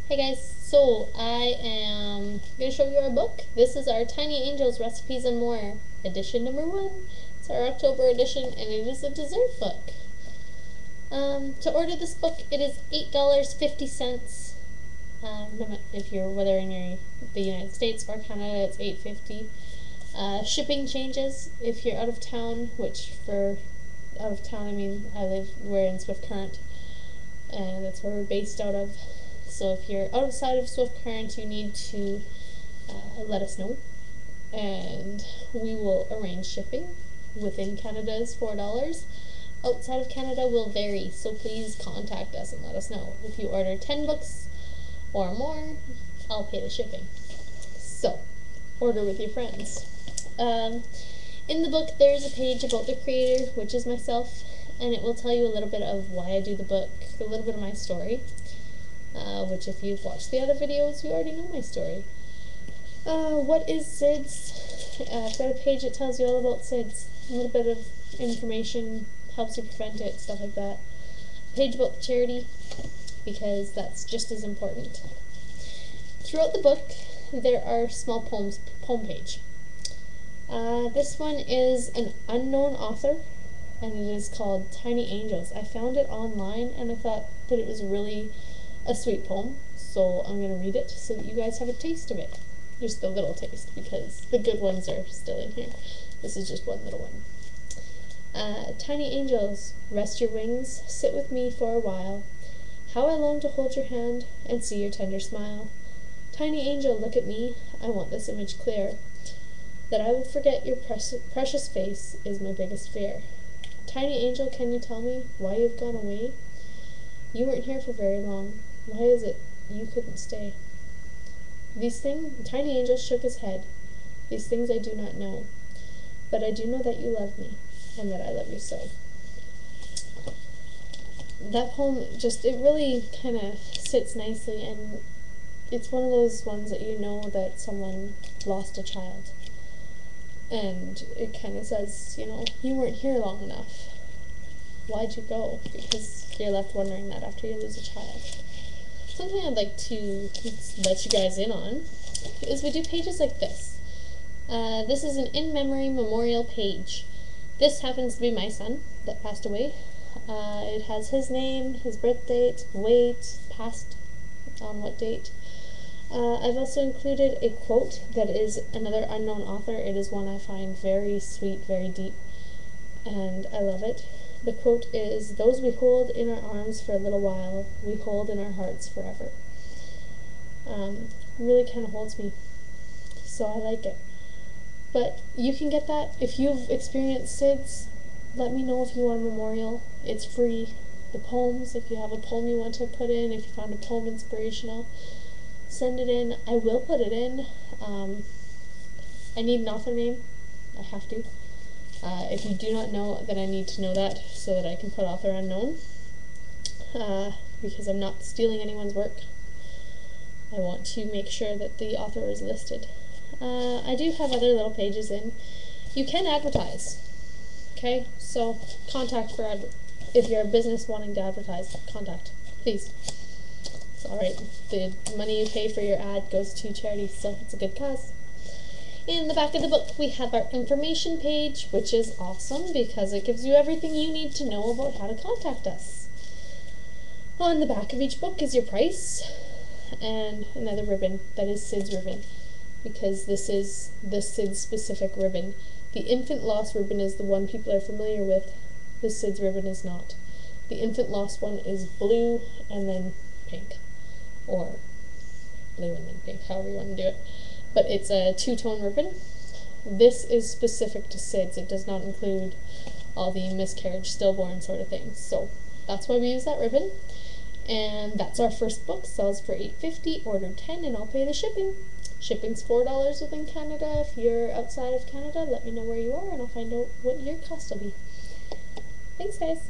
Hey guys, so I am going to show you our book. This is our Tiny Angels Recipes and More, edition number 1. It's our October edition and it is a dessert book. To order this book, it is $8.50. If you're whether in the United States or Canada, it's $8.50. Shipping changes if you're out of town, which for out of town I mean we're in Swift Current, and that's where we're based out of. So if you're outside of Swift Current, you need to let us know, and we will arrange shipping. Within Canada is $4. Outside of Canada will vary, so please contact us and let us know. If you order 10 books or more, I'll pay the shipping. So, order with your friends. In the book, there's a page about the creator, which is myself, and it will tell you a little bit of why I do the book, a little bit of my story. Which if you've watched the other videos, you already know my story. What is SIDS? I've got a page that tells you all about SIDS, a little bit of information, helps you prevent it, stuff like that. Page about the charity, because that's just as important. Throughout the book, there are small poems, poem page. This one is an unknown author, and it is called Tiny Angels. I found it online, and I thought that it was really a sweet poem, so I'm going to read it so that you guys have a taste of it. Just a little taste, because the good ones are still in here. This is just one little one. Tiny angels, rest your wings, sit with me for a while. How I long to hold your hand and see your tender smile. Tiny angel, look at me, I want this image clear. That I will forget your precious face is my biggest fear. Tiny angel, can you tell me why you've gone away? You weren't here for very long. Why is it you couldn't stay? Tiny Angel shook his head. These things I do not know. But I do know that you love me, and that I love you so. That poem it really kind of sits nicely, and it's one of those ones that you know that someone lost a child. And it kind of says, you weren't here long enough. Why'd you go? Because you're left wondering that after you lose a child. Something I'd like to let you guys in on is we do pages like this. This is an in-memory memorial page. This happens to be my son that passed away. It has his name, his birth date, weight, passed on what date. I've also included a quote that is another unknown author. It is one I find very sweet, very deep, and I love it. The quote is, "Those we hold in our arms for a little while, we hold in our hearts forever." Really kind of holds me, so I like it. But you can get that if you've experienced SIDS. Let me know if you want a memorial. It's free. The poems, if you have a poem you want to put in, if you found a poem inspirational, send it in. I will put it in. I need an author name. I have to. If you do not know, then I need to know that so that I can put author unknown, because I'm not stealing anyone's work. I want to make sure that the author is listed. I do have other little pages in. You can advertise, okay? So contact if you're a business wanting to advertise, contact, please. It's alright. The money you pay for your ad goes to charity, so it's a good cause. In the back of the book, we have our information page, which is awesome because it gives you everything you need to know about how to contact us. On the back of each book is your price and another ribbon that is SIDS ribbon, because this is the SIDS specific ribbon. The infant loss ribbon is the one people are familiar with. The SIDS ribbon is not. The infant loss one is blue and then pink, or blue and then pink, however you want to do it. But it's a two-tone ribbon. This is specific to SIDS. It does not include all the miscarriage, stillborn sort of things. So that's why we use that ribbon. And that's our first book. Sells for $8.50. Order 10 and I'll pay the shipping. Shipping's $4 within Canada. If you're outside of Canada, let me know where you are and I'll find out what your cost will be. Thanks, guys.